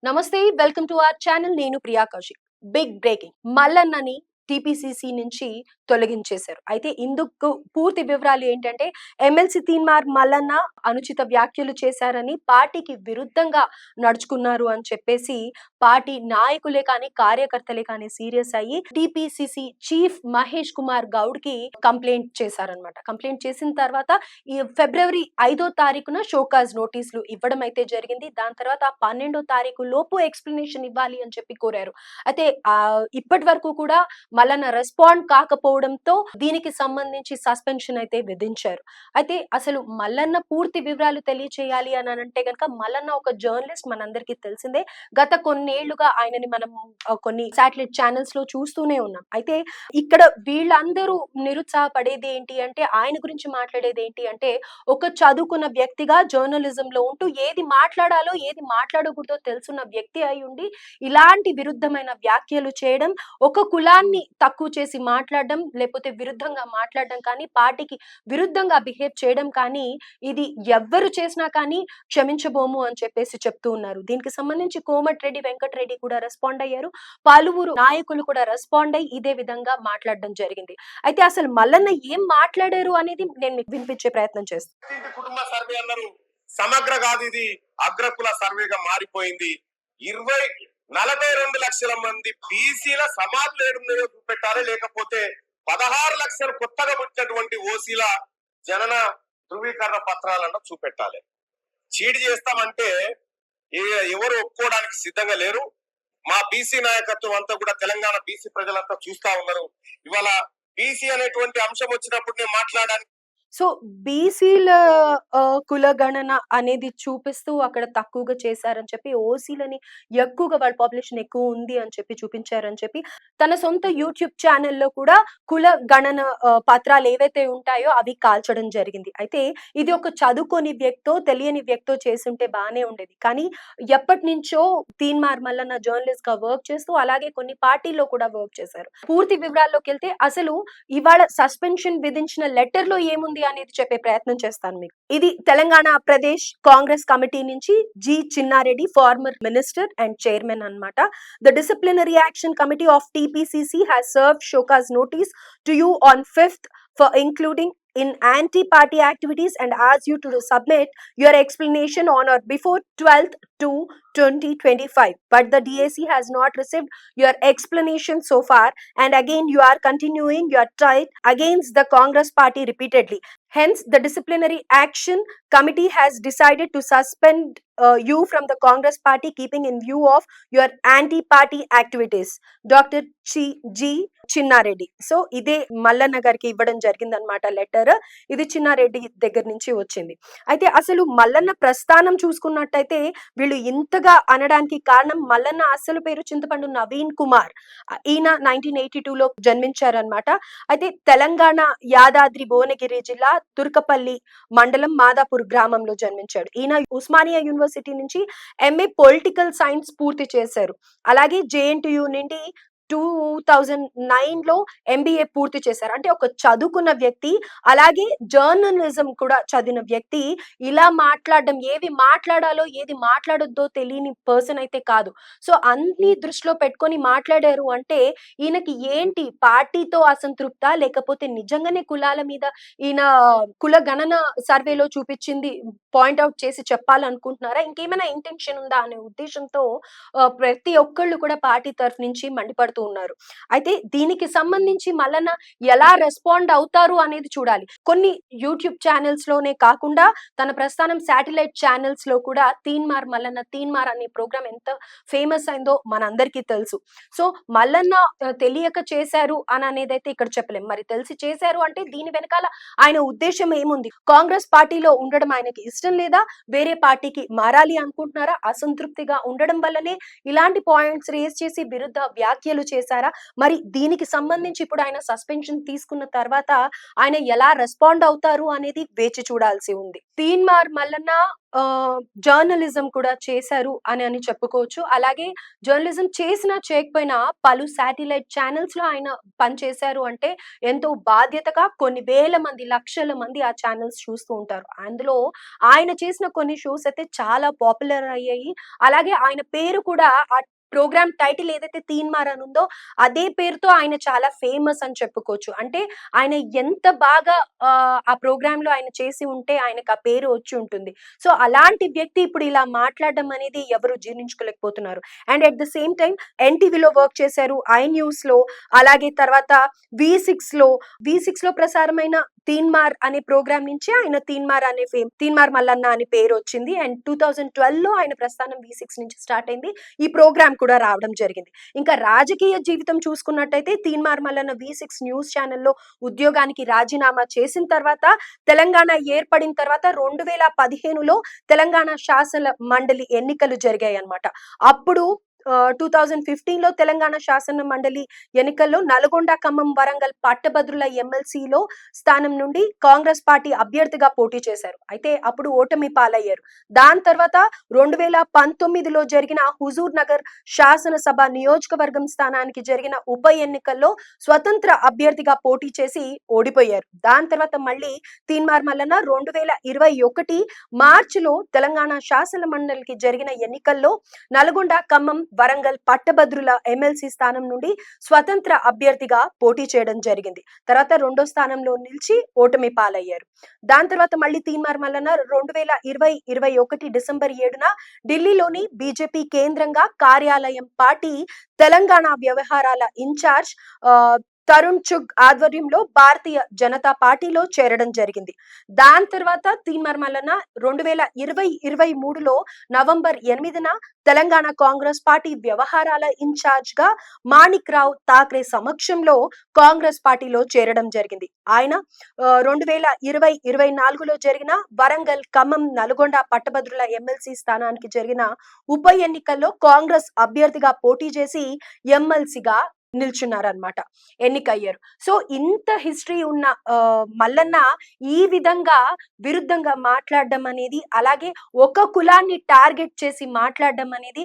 నమస్తే, welcome to our channel. నేను Priya Kaushik. Big breaking, మల్లన్నని టీపీసీసీ నుంచి తొలగించేశారు. అయితే ఇందుకు పూర్తి వివరాలు ఏంటంటే, ఎమ్మెల్సీ తీన్మార్ మల్లన్న అనుచిత వ్యాఖ్యలు చేశారని, పార్టీకి విరుద్ధంగా నడుచుకున్నారు అని చెప్పేసి పార్టీ నాయకులే కానీ కార్యకర్తలే కానీ సీరియస్ అయ్యి టీపీసీసీ చీఫ్ మహేష్ కుమార్ గౌడ్ కి కంప్లైంట్ చేశారనమాట. కంప్లైంట్ చేసిన తర్వాత ఈ ఫిబ్రవరి 5వ తారీఖున షోకాజ్ నోటీసులు ఇవ్వడం అయితే జరిగింది. దాని తర్వాత 12వ తారీఖు లోపు ఎక్స్ప్లెనేషన్ ఇవ్వాలి అని చెప్పి కోరారు. అయితే ఇప్పటి వరకు కూడా మల్లన్న రెస్పాండ్ కాకపోవడంతో దీనికి సంబంధించి సస్పెన్షన్ అయితే విధించారు. అయితే అసలు మల్లన్న పూర్తి వివరాలు తెలియచేయాలి అని అంటే గనక, మల్లన్న ఒక జర్నలిస్ట్, మనందరికీ తెలిసిందే. గత కొన్నేళ్లుగా ఆయనని మనం కొన్ని శాటిలైట్ ఛానల్స్ లో చూస్తూనే ఉన్నాం. అయితే ఇక్కడ వీళ్ళందరూ నిరుత్సాహపడేది ఏంటి అంటే, ఆయన గురించి మాట్లాడేది ఏంటి అంటే, ఒక చదువుకున్న వ్యక్తిగా జర్నలిజం లో ఉంటూ ఏది మాట్లాడాలో ఏది మాట్లాడకూడదో తెలుసున్న వ్యక్తి అయి ఉండి ఇలాంటి విరుద్ధమైన వ్యాఖ్యలు చేయడం, ఒక కులాన్ని తక్కువ చేసి మాట్లాడడం, లేకపోతే విరుద్ధంగా మాట్లాడడం కానీ, పార్టీకి విరుద్ధంగా బిహేవ్ చేయడం కానీ, ఇది ఎవ్వరు చేసినా కానీ క్షమించబోము అని చెప్పేసి చెప్తూ ఉన్నారు. దీనికి సంబంధించి కోమటిరెడ్డి వెంకటరెడ్డి కూడా రెస్పాండ్ అయ్యారు. పలువురు నాయకులు కూడా రెస్పాండ్ అయ్యి ఇదే విధంగా మాట్లాడడం జరిగింది. అయితే అసలు మల్లన్న ఏం మాట్లాడారు అనేది నేను మీకు వినిపించే ప్రయత్నం చేస్తాను. కుటుంబ సర్వే అన్నారు, సమగ్ర కాదు, ఇది అగ్రకుల సర్వేగా మారిపోయింది. 42 లక్షల మంది బీసీల సమాధులు ఏడున్నాయో చూపెట్టాలి, లేకపోతే 16 లక్షలు కొత్తగా పుట్టినటువంటి ఓసీల జనన ధృవీకరణ పత్రాలన్నా చూపెట్టాలి. చీటి చేస్తామంటే ఎవరు ఒప్పుకోవడానికి సిద్ధంగా లేరు. మా బీసీ నాయకత్వం అంతా కూడా తెలంగాణ బీసీ ప్రజలంతా చూస్తా ఉన్నారు. ఇవాళ బీసీ అనేటువంటి అంశం వచ్చినప్పుడు నేను మాట్లాడడానికి సో బీసీల కులగణన అనేది చూపిస్తూ అక్కడ తక్కువగా చేశారని చెప్పి, ఓసీలని ఎక్కువగా వాళ్ళ పాపులేషన్ ఎక్కువ ఉంది అని చెప్పి చూపించారని చెప్పి, తన సొంత యూట్యూబ్ ఛానల్లో కూడా కుల గణన పత్రాలు ఏవైతే ఉంటాయో అవి కాల్చడం జరిగింది. అయితే ఇది ఒక చదువుకొని వ్యక్తో తెలియని వ్యక్తో చేస్తుంటే బానే ఉండేది. కానీ ఎప్పటి నుంచో తీన్మార్ మల్లన్న జర్నలిస్ట్ గా వర్క్ చేస్తూ, అలాగే కొన్ని పార్టీల్లో కూడా వర్క్ చేశారు. పూర్తి వివరాల్లోకి వెళ్తే, అసలు ఇవాళ సస్పెన్షన్ విధించిన లెటర్ లో ఏముంది అనేది చెప్పే ప్రయత్నం చేస్తాను మీకు. ఇది తెలంగాణ ప్రదేశ్ కాంగ్రెస్ కమిటీ నుంచి G Chinna Reddy, farmer minister and chairman అన్నమాట. The disciplinary action committee of TPCC has served showcase notice to you on 5th for including in anti-party activities and asked you to submit your explanation on or before 12th to 2025. But the DAC has not received your explanation so far, and again you are continuing your fight against the Congress party repeatedly. Hence, the disciplinary action committee has decided to suspend you from the Congress party, keeping in view of your anti-party activities. Dr. G. Chinna Reddy. So ఇదే మల్లన్న గారికి ఇవ్వడం జరిగిందనమాట letter. ఇది చిన్నారెడ్డి దగ్గర నుంచి వచ్చింది. అయితే అసలు మల్లన్న ప్రస్థానం చూసుకున్నట్టయితే, వీళ్ళు ఇంతగా అనడానికి కారణం, మల్లన్న అసలు పేరు చింతపండు నవీన్ కుమార్. ఈయన 1982లో జన్మించారనమాట. అయితే తెలంగాణ యాదాద్రి భువనగిరి జిల్లా తుర్కపల్లి మండలం మాదాపూర్ గ్రామంలో జన్మించాడు. ఈయన ఉస్మానియా యూనివర్సిటీ నుంచి ఎంఏ పొలిటికల్ సైన్స్ పూర్తి చేశారు. అలాగే జేఎన్టీయూ నుండి 2009లో ఎంబీఏ పూర్తి చేశారు. అంటే ఒక చదువుకున్న వ్యక్తి, అలాగే జర్నలిజం కూడా చదివిన వ్యక్తి ఇలా మాట్లాడడం, ఏవి మాట్లాడాలో ఏది మాట్లాడొద్దో తెలియని పర్సన్ అయితే కాదు. సో అన్ని దృష్టిలో పెట్టుకొని మాట్లాడారు అంటే, ఈయనకి ఏంటి పార్టీతో అసంతృప్త, లేకపోతే నిజంగానే కులాల మీద ఈయన కుల గణన సర్వేలో చూపించింది పాయింట్ అవుట్ చేసి చెప్పాలనుకుంటున్నారా, ఇంకేమైనా ఇంటెన్షన్ ఉందా అనే ఉద్దేశంతో ప్రతి ఒక్కళ్ళు కూడా పార్టీ తరఫు నుంచి మండిపడుతూ ఉన్నారు. అయితే దీనికి సంబంధించి మల్లన్న ఎలా రెస్పాండ్ అవుతారు అనేది చూడాలి. కొన్ని యూట్యూబ్ ఛానల్స్ లోనే కాకుండా తన ప్రస్థానం శాటిలైట్ ఛానల్స్ లో కూడా తీన్మార్ మల్లన్న తీన్మార్ అనే ప్రోగ్రామ్ ఎంత ఫేమస్ అయిందో మనందరికీ తెలుసు. సో మల్లన్న తెలియక చేశారు అని అనేది అయితే ఇక్కడ చెప్పలేం. మరి తెలిసి చేశారు అంటే దీని వెనకాల ఆయన ఉద్దేశం ఏముంది? కాంగ్రెస్ పార్టీలో ఉండడం ఆయనకి ఇష్టం లేదా, వేరే పార్టీకి మారాలి అనుకుంటున్నారా, అసంతృప్తిగా ఉండడం వల్లనే ఇలాంటి పాయింట్స్ రేస్ చేసి విరుద్ధ వ్యాఖ్యలు చేశారా? మరి దీనికి సంబంధించి ఇప్పుడు ఆయన సస్పెన్షన్ తీసుకున్న తర్వాత ఆయన ఎలా రెస్పాండ్ అవుతారు అనేది వేచి చూడాల్సి ఉంది. తీన్మార్ మల్లన్న జర్నలిజం కూడా చేశారు అని చెప్పుకోవచ్చు. అలాగే జర్నలిజం చేసినా చేయకపోయినా పలు శాటిలైట్ ఛానెల్స్‌లో ఆయన పనిచేశారు అంటే ఎంతో బాధ్యతగా కొన్ని వేల మంది, లక్షల మంది ఆ ఛానెల్స్ చూస్తూ ఉంటారు. అందులో ఆయన చేసిన కొన్ని షోస్ అయితే చాలా పాపులర్ అయ్యాయి. అలాగే ఆయన పేరు కూడా ఆ ప్రోగ్రామ్ టైటిల్ ఏదైతే 'తీన్మార్' అని ఉందో అదే పేరుతో ఆయన చాలా ఫేమస్ అని చెప్పుకోవచ్చు. అంటే ఆయన ఎంత బాగా ఆ ప్రోగ్రామ్‌లో ఆయన చేసి ఉంటే ఆయనకు ఆ పేరు వచ్చి ఉంటుంది. సో, అలాంటి వ్యక్తి ఇప్పుడు ఇలా మాట్లాడడం అనేది ఎవరు జీర్ణించుకోలేకపోతున్నారు. And at the same time ఎన్‌టీవీలో వర్క్ చేశారు. ఐ న్యూస్‌లో అలాగే తర్వాత వి6లో, వి6లో ప్రసారమైన 'తీన్మార్' అనే ప్రోగ్రామ్ నుంచి ఆయన 'తీన్మార్ మల్లన్న' అని పేరొచ్చింది. అండ్ 2012లో ఆయన ప్రస్థానం వి6 నుంచి స్టార్ట్ అయింది. ఈ ప్రోగ్రామ్ కూడా రావడం జరిగింది. ఇంకా రాజకీయ జీవితం చూసుకున్నట్టయితే 'తీన్మార్ మల్లన్న' వి6 న్యూస్ ఛానెల్‌లో ఉద్యోగానికి రాజీనామా చేసిన తర్వాత తెలంగాణ ఏర్పడిన తర్వాత 2015లో తెలంగాణ శాసన మండలి ఎన్నికలు జరిగాయన్నమాట. అప్పుడు 2015లో తెలంగాణ శాసన మండలి ఎన్నికల్లో నల్గొండ, ఖమ్మం, వరంగల్ పట్టభద్రుల ఎమ్మెల్సీలో స్థానం నుండి కాంగ్రెస్ పార్టీ అభ్యర్థిగా పోటీ చేశారు. అయితే అప్పుడు ఓటమి పాలయ్యారు. దాని తర్వాత 2019లో జరిగిన హుజూర్ నగర్ శాసనసభ నియోజకవర్గం స్థానానికి జరిగిన ఉప ఎన్నికల్లో స్వతంత్ర అభ్యర్థిగా పోటీ చేసి ఓడిపోయారు. దాని తర్వాత మళ్ళీ తీన్మార్ మల్లన్న 2021 మార్చిలో తెలంగాణ శాసన మండలికి జరిగిన ఎన్నికల్లో నల్గొండ, ఖమ్మం, వరంగల్ పట్టభద్రుల ఎమ్మెల్సీ స్థానం నుండి స్వతంత్ర అభ్యర్థిగా పోటీ చేయడం జరిగింది. తర్వాత రెండో స్థానంలో నిలిచి ఓటమి పాలయ్యారు. దాని తర్వాత మళ్ళీ తీన్మార్ మల్లన్న 2021 డిసెంబర్ 7న ఢిల్లీలోని బీజేపీ కేంద్రంగా కార్యాలయం పార్టీ తెలంగాణ వ్యవహారాల ఇన్ఛార్జ్ తరుణ్ చుగ్ ఆధ్వర్యంలో భారతీయ జనతా పార్టీలో చేరడం జరిగింది. దాని తర్వాత తీన్మార్ మల్లన్న 2023లో నవంబర్ 8న తెలంగాణ కాంగ్రెస్ పార్టీ వ్యవహారాల ఇన్ఛార్జ్ గా మాణిక్ రావు ఠాక్రే సమక్షంలో కాంగ్రెస్ పార్టీలో చేరడం జరిగింది. ఆయన 2024లో జరిగిన వరంగల్, ఖమ్మం, నల్గొండ పట్టభద్రుల ఎమ్మెల్సీ స్థానానికి జరిగిన ఉప ఎన్నికల్లో కాంగ్రెస్ అభ్యర్థిగా పోటీ చేసి ఎమ్మెల్సీగా నిల్చున్నారన్నమాట, ఎన్నికయ్యారు. సో ఇంత హిస్టరీ ఉన్న మల్లన్న ఈ విధంగా విరుద్ధంగా మాట్లాడడం అనేది, అలాగే ఒక కులాన్ని టార్గెట్ చేసి మాట్లాడడం అనేది